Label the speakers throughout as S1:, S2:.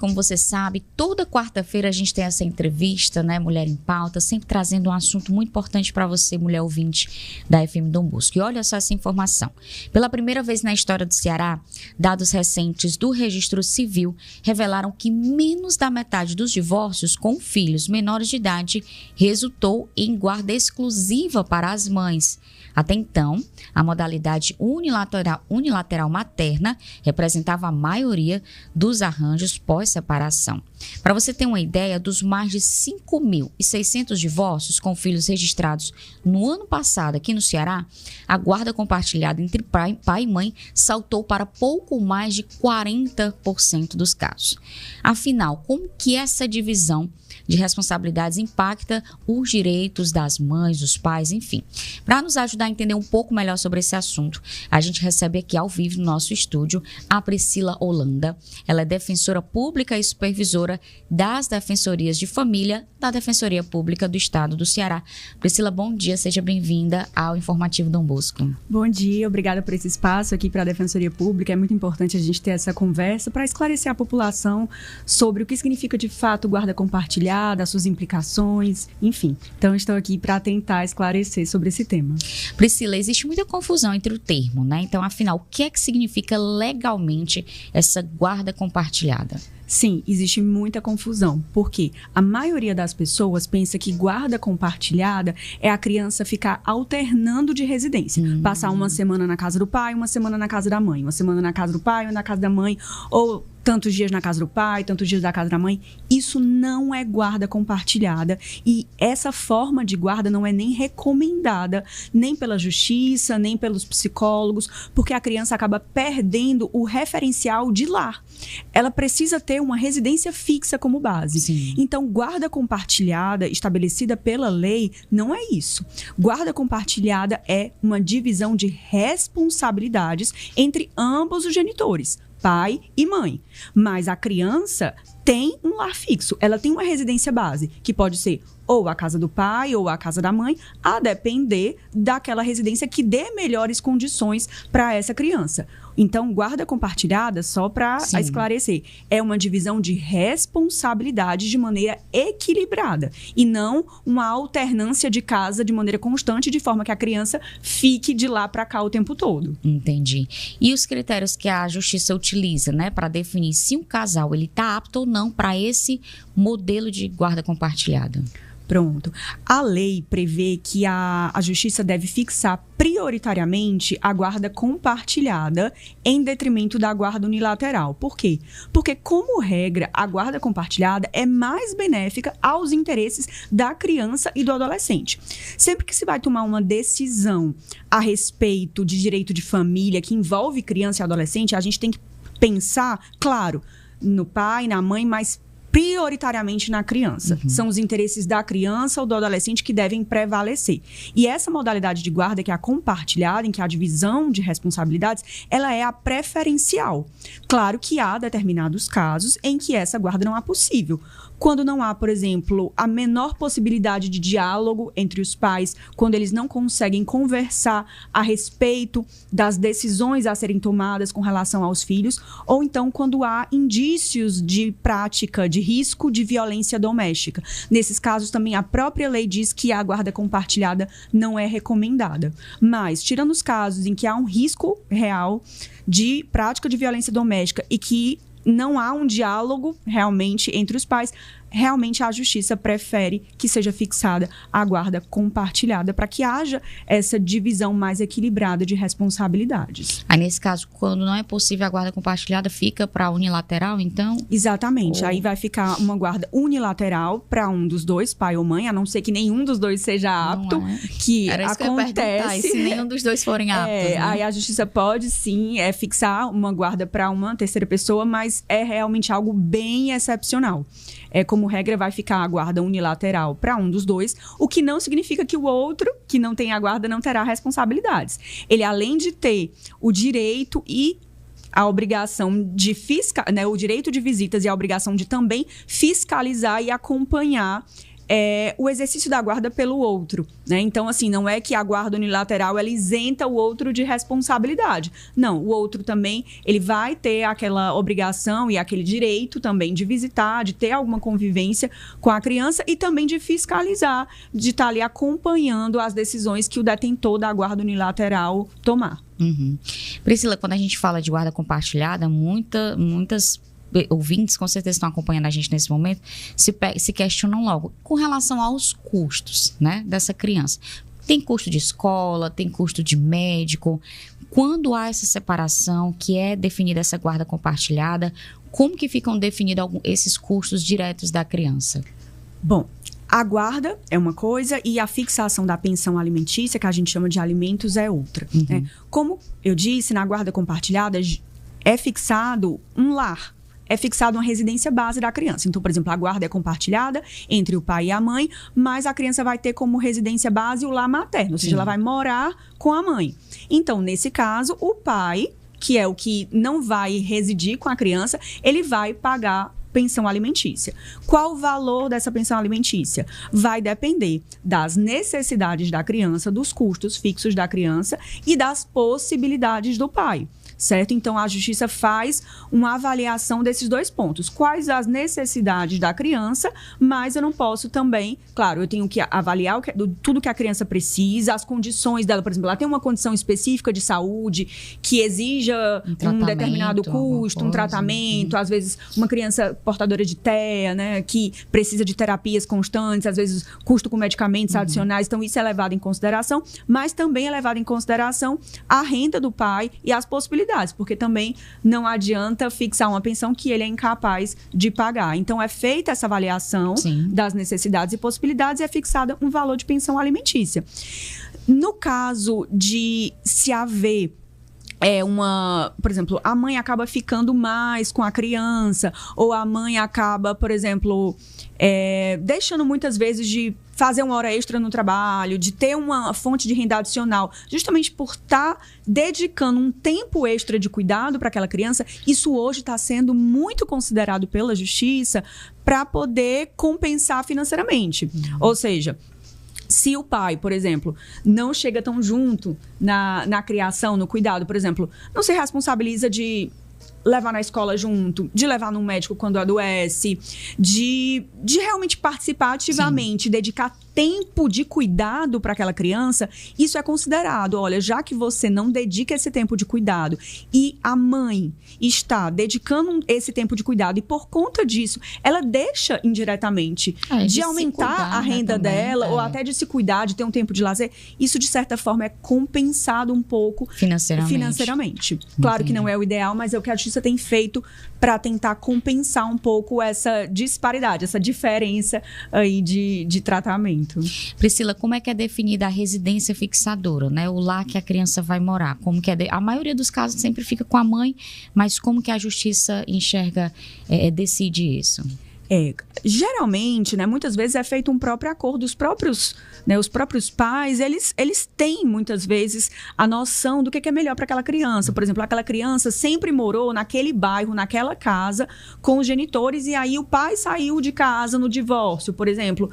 S1: Como você sabe, toda quarta-feira a gente tem essa entrevista, né, Mulher em Pauta, sempre trazendo um assunto muito importante para você, mulher ouvinte da FM Dom Bosco. E olha só essa informação. Pela primeira vez na história do Ceará, dados recentes do Registro Civil revelaram que menos da metade dos divórcios com filhos menores de idade resultou em guarda exclusiva para as mães. Até então, a modalidade unilateral materna representava a maioria dos arranjos pós-separação. Para você ter uma ideia, dos mais de 5.600 divórcios com filhos registrados no ano passado aqui no Ceará, a guarda compartilhada entre pai e mãe saltou para pouco mais de 40% dos casos. Afinal, como que essa divisão de responsabilidades impacta os direitos das mães, dos pais, enfim? Para nos ajudar a entender um pouco melhor sobre esse assunto, a gente recebe aqui ao vivo no nosso estúdio a Priscila Holanda. Ela é defensora pública e supervisora das Defensorias de Família da Defensoria Pública do Estado do Ceará. Priscila, bom dia, seja bem-vinda ao Informativo Dom Bosco.
S2: Bom dia, obrigada por esse espaço aqui para a Defensoria Pública. É muito importante a gente ter essa conversa para esclarecer a população sobre o que significa de fato guarda compartilhada, das suas implicações, enfim. Então, estou aqui para tentar esclarecer sobre esse tema.
S1: Priscila, existe muita confusão entre o termo, né? Então, afinal, o que é que significa legalmente essa guarda compartilhada?
S2: Sim, existe muita confusão, porque a maioria das pessoas pensa que guarda compartilhada é a criança ficar alternando de residência. Passar uma semana na casa do pai, uma semana na casa da mãe, uma semana na casa do pai ou na casa da mãe, ou tantos dias na casa do pai, tantos dias da casa da mãe. Isso não é guarda compartilhada e essa forma de guarda não é nem recomendada, nem pela justiça, nem pelos psicólogos, porque a criança acaba perdendo o referencial de lar. Ela precisa ter uma residência fixa como base.
S1: Sim.
S2: Então, guarda compartilhada estabelecida pela lei não é isso. Guarda compartilhada é uma divisão de responsabilidades entre ambos os genitores, pai e mãe. Mas a criança tem um lar fixo, ela tem uma residência base, que pode ser ou a casa do pai ou a casa da mãe, a depender daquela residência que dê melhores condições para essa criança. Então, guarda compartilhada, só para esclarecer, é uma divisão de responsabilidade de maneira equilibrada e não uma alternância de casa de maneira constante, de forma que a criança fique de lá para cá o tempo todo.
S1: Entendi. E os critérios que a justiça utiliza, né, para definir se um casal ele está apto ou não para esse modelo de guarda compartilhada?
S2: Pronto. A lei prevê que a justiça deve fixar prioritariamente a guarda compartilhada em detrimento da guarda unilateral. Por quê? Porque, como regra, a guarda compartilhada é mais benéfica aos interesses da criança e do adolescente. Sempre que se vai tomar uma decisão a respeito de direito de família que envolve criança e adolescente, a gente tem que pensar, claro, no pai, na mãe, mas prioritariamente na criança. São os interesses da criança ou do adolescente que devem prevalecer. E essa modalidade de guarda, que é a compartilhada, em que há divisão de responsabilidades, ela é a preferencial. Claro que há determinados casos em que essa guarda não é possível. Quando não há, por exemplo, a menor possibilidade de diálogo entre os pais, quando eles não conseguem conversar a respeito das decisões a serem tomadas com relação aos filhos, ou então quando há indícios de prática, de risco de violência doméstica. Nesses casos também a própria lei diz que a guarda compartilhada não é recomendada. Mas, tirando os casos em que há um risco real de prática de violência doméstica e que não há um diálogo realmente entre os pais, realmente a justiça prefere que seja fixada a guarda compartilhada para que haja essa divisão mais equilibrada de responsabilidades.
S1: Aí, nesse caso, quando não é possível a guarda compartilhada, fica para unilateral, então?
S2: Exatamente. Aí vai ficar uma guarda unilateral para um dos dois, pai ou mãe, a não ser que nenhum dos dois seja apto, que
S1: era isso
S2: acontece.
S1: Que eu ia perguntar, e se nenhum dos dois forem aptos, né?
S2: Aí a justiça pode, sim, fixar uma guarda para uma terceira pessoa, mas é realmente algo bem excepcional. Como regra, vai ficar a guarda unilateral para um dos dois, o que não significa que o outro, que não tem a guarda, não terá responsabilidades. Ele, além de ter o direito e a obrigação de o direito de visitas e a obrigação de também fiscalizar e acompanhar o exercício da guarda pelo outro, né? Então, assim, não é que a guarda unilateral ela isenta o outro de responsabilidade. Não, o outro também, ele vai ter aquela obrigação e aquele direito também de visitar, de ter alguma convivência com a criança e também de fiscalizar, de estar ali acompanhando as decisões que o detentor da guarda unilateral tomar.
S1: Uhum. Priscila, quando a gente fala de guarda compartilhada, muitas ouvintes com certeza estão acompanhando a gente nesse momento, se questionam logo com relação aos custos, né, dessa criança. Tem custo de escola, tem custo de médico. Quando há essa separação, que é definida essa guarda compartilhada, como que ficam definidos esses custos diretos da criança?
S2: Bom, a guarda é uma coisa e a fixação da pensão alimentícia, que a gente chama de alimentos, é outra.
S1: Uhum.
S2: Né? Como eu disse, na guarda compartilhada é fixado um lar. É fixado uma residência base da criança. Então, por exemplo, a guarda é compartilhada entre o pai e a mãe, mas a criança vai ter como residência base o lar materno, ou seja, ela vai morar com a mãe. Então, nesse caso, o pai, que é o que não vai residir com a criança, ele vai pagar pensão alimentícia. Qual o valor dessa pensão alimentícia? Vai depender das necessidades da criança, dos custos fixos da criança e das possibilidades do pai. Certo? Então, a Justiça faz uma avaliação desses dois pontos. Quais as necessidades da criança, mas eu não posso também... Claro, eu tenho que avaliar tudo que a criança precisa, as condições dela. Por exemplo, ela tem uma condição específica de saúde que exija um determinado custo, um tratamento. Às vezes, uma criança portadora de TEA, né, que precisa de terapias constantes, às vezes, custo com medicamentos adicionais. Então, isso é levado em consideração, mas também é levado em consideração a renda do pai e as possibilidades. Porque também não adianta fixar uma pensão que ele é incapaz de pagar. Então, é feita essa avaliação das necessidades e possibilidades e é fixada um valor de pensão alimentícia. No caso de se haver por exemplo, a mãe acaba ficando mais com a criança, ou a mãe acaba, por exemplo, deixando muitas vezes de fazer uma hora extra no trabalho, de ter uma fonte de renda adicional, justamente por estar dedicando um tempo extra de cuidado para aquela criança. Isso hoje está sendo muito considerado pela Justiça para poder compensar financeiramente. Ou seja, se o pai, por exemplo, não chega tão junto na criação, no cuidado, por exemplo, não se responsabiliza de levar na escola junto, de levar no médico quando adoece, de realmente participar ativamente, dedicar tempo de cuidado para aquela criança, isso é considerado, olha, já que você não dedica esse tempo de cuidado e a mãe está dedicando esse tempo de cuidado e por conta disso, ela deixa indiretamente de aumentar cuidar, a renda dela ou até de se cuidar, de ter um tempo de lazer, isso de certa forma é compensado um pouco financeiramente. Claro que não é o ideal, mas é o que a Justiça tem feito para tentar compensar um pouco essa disparidade, essa diferença aí de tratamento.
S1: Priscila, como é que é definida a residência fixadora, né? O lar que a criança vai morar? Como que a maioria dos casos sempre fica com a mãe, mas como que a Justiça enxerga, decide isso?
S2: Geralmente, né, muitas vezes é feito um próprio acordo. Os próprios pais, eles têm muitas vezes a noção do que é melhor para aquela criança. Por exemplo, aquela criança sempre morou naquele bairro, naquela casa com os genitores e aí o pai saiu de casa no divórcio, por exemplo.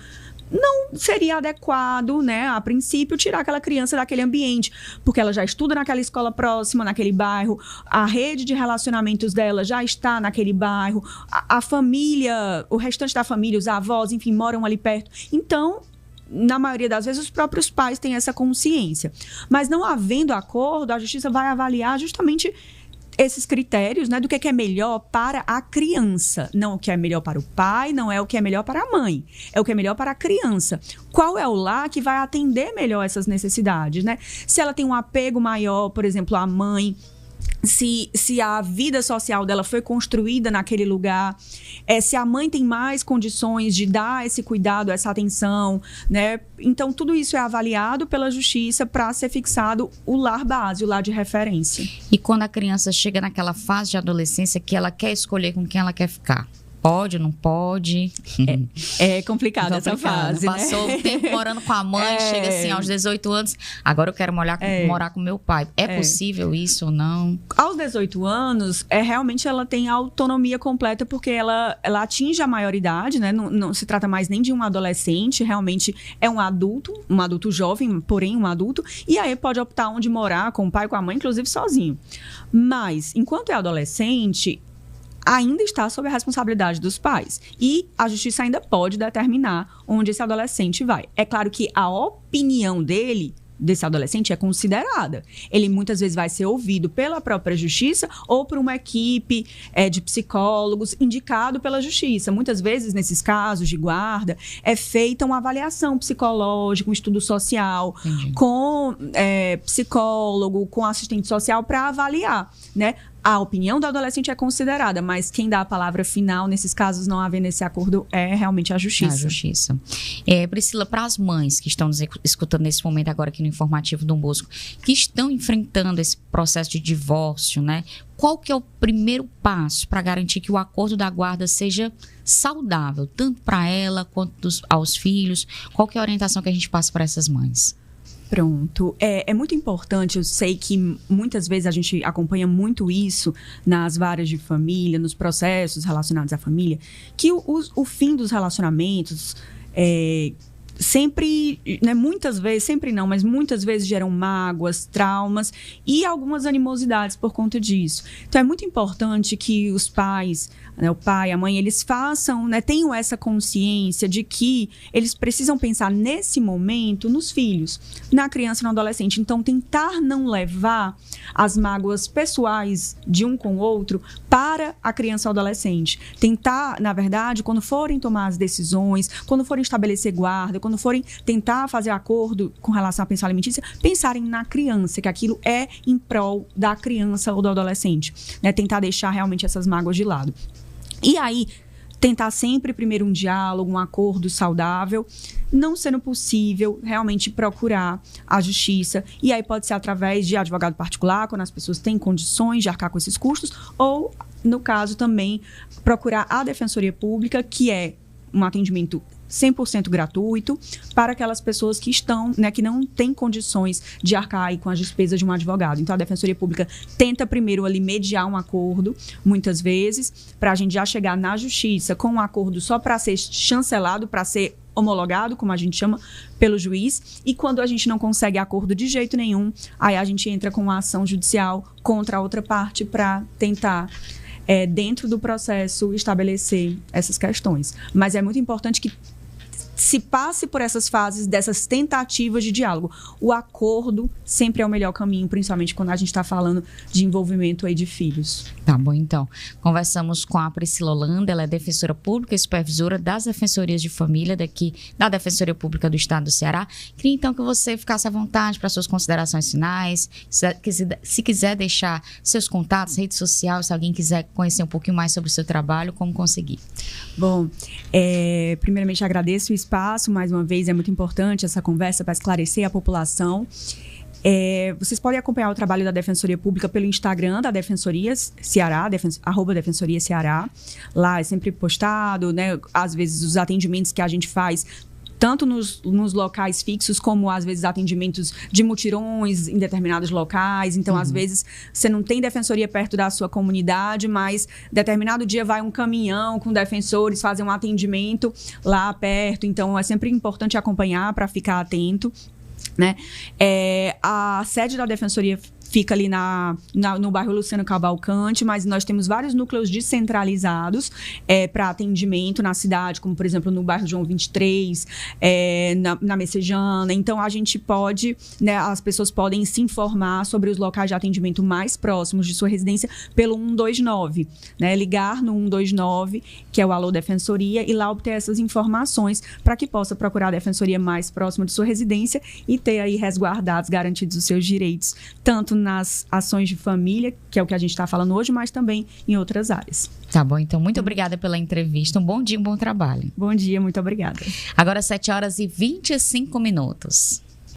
S2: Não seria adequado, né, a princípio, tirar aquela criança daquele ambiente, porque ela já estuda naquela escola próxima, naquele bairro, a rede de relacionamentos dela já está naquele bairro, a família, o restante da família, os avós, enfim, moram ali perto. Então, na maioria das vezes, os próprios pais têm essa consciência. Mas não havendo acordo, a Justiça vai avaliar justamente esses critérios, né, do que é melhor para a criança. Não o que é melhor para o pai, não é o que é melhor para a mãe. É o que é melhor para a criança. Qual é o lar que vai atender melhor essas necessidades, né? Se ela tem um apego maior, por exemplo, à mãe, se a vida social dela foi construída naquele lugar, se a mãe tem mais condições de dar esse cuidado, essa atenção, né? Então, tudo isso é avaliado pela Justiça para ser fixado o lar base, o lar de referência.
S1: E quando a criança chega naquela fase de adolescência que ela quer escolher com quem ela quer ficar? Pode, não pode?
S2: É complicado essa fase, né?
S1: Passou o tempo morando com a mãe, chega assim aos 18 anos, agora eu quero morar com meu pai. É possível isso ou não?
S2: Aos 18 anos, realmente ela tem autonomia completa, porque ela atinge a maioridade, né? Não se trata mais nem de um adolescente, realmente é um adulto jovem, porém um adulto, e aí pode optar onde morar, com o pai, com a mãe, inclusive sozinho. Mas, enquanto é adolescente, ainda está sob a responsabilidade dos pais. E a justiça ainda pode determinar onde esse adolescente vai. É claro que a opinião desse adolescente é considerada. Ele muitas vezes vai ser ouvido pela própria justiça ou por uma equipe de psicólogos indicado pela justiça. Muitas vezes, nesses casos de guarda, é feita uma avaliação psicológica, um estudo social, com psicólogo, com assistente social para avaliar, né? A opinião do adolescente é considerada, mas quem dá a palavra final, nesses casos, não havendo esse acordo, é realmente a justiça.
S1: A justiça. Priscila, para as mães que estão nos escutando nesse momento agora aqui no Informativo Dom Bosco, que estão enfrentando esse processo de divórcio, né? Qual que é o primeiro passo para garantir que o acordo da guarda seja saudável, tanto para ela quanto aos filhos? Qual que é a orientação que a gente passa para essas mães?
S2: Pronto. É muito importante, eu sei que muitas vezes a gente acompanha muito isso nas varas de família, nos processos relacionados à família, que o fim dos relacionamentos sempre, né, muitas vezes, sempre não, mas muitas vezes geram mágoas, traumas e algumas animosidades por conta disso. Então é muito importante que os pais, né, o pai, a mãe, eles façam, né, tenham essa consciência de que eles precisam pensar nesse momento nos filhos, na criança e no adolescente. Então tentar não levar as mágoas pessoais de um com o outro para a criança ou adolescente. Tentar, na verdade, quando forem tomar as decisões, quando forem estabelecer guarda, quando forem tentar fazer acordo com relação à pensão alimentícia, pensarem na criança, que aquilo é em prol da criança ou do adolescente, né? Tentar deixar realmente essas mágoas de lado. E aí, tentar sempre primeiro um diálogo, um acordo saudável, não sendo possível, realmente procurar a justiça. E aí pode ser através de advogado particular, quando as pessoas têm condições de arcar com esses custos, ou, no caso, também procurar a Defensoria Pública, que é um atendimento 100% gratuito para aquelas pessoas que estão, né, que não têm condições de arcar aí com as despesas de um advogado. Então, a Defensoria Pública tenta primeiro ali mediar um acordo, muitas vezes, para a gente já chegar na justiça com um acordo só para ser chancelado, para ser homologado, como a gente chama, pelo juiz. E quando a gente não consegue acordo de jeito nenhum, aí a gente entra com uma ação judicial contra a outra parte para tentar dentro do processo estabelecer essas questões. Mas é muito importante que se passe por essas fases, dessas tentativas de diálogo. O acordo sempre é o melhor caminho, principalmente quando a gente está falando de envolvimento aí de filhos.
S1: Tá bom, então. Conversamos com a Priscila Holanda, ela é defensora pública e supervisora das Defensorias de Família daqui da Defensoria Pública do Estado do Ceará. Queria então que você ficasse à vontade para suas considerações finais, se quiser deixar seus contatos, redes sociais, se alguém quiser conhecer um pouquinho mais sobre o seu trabalho, como conseguir.
S2: Bom, primeiramente agradeço o espaço, mais uma vez é muito importante essa conversa para esclarecer a população. Vocês podem acompanhar o trabalho da Defensoria Pública pelo Instagram da Defensoria Ceará, @Defensoria Ceará. Lá é sempre postado, né, às vezes os atendimentos que a gente faz, tanto nos locais fixos, como às vezes atendimentos de mutirões em determinados locais. Então, às vezes, você não tem defensoria perto da sua comunidade, mas determinado dia vai um caminhão com defensores, fazem um atendimento lá perto. Então, é sempre importante acompanhar para ficar atento, né? A sede da Defensoria fica ali no bairro Luciano Cavalcante, mas nós temos vários núcleos descentralizados para atendimento na cidade, como, por exemplo, no bairro João 23, na Messejana. Então, a gente pode, né, as pessoas podem se informar sobre os locais de atendimento mais próximos de sua residência pelo 129, né? Ligar no 129, que é o Alô Defensoria, e lá obter essas informações para que possa procurar a defensoria mais próxima de sua residência e ter aí resguardados, garantidos os seus direitos, tanto nas ações de família, que é o que a gente está falando hoje, mas também em outras áreas.
S1: Tá bom, então muito obrigada pela entrevista, um bom dia, um bom trabalho.
S2: Bom dia, muito obrigada.
S1: Agora 7h25.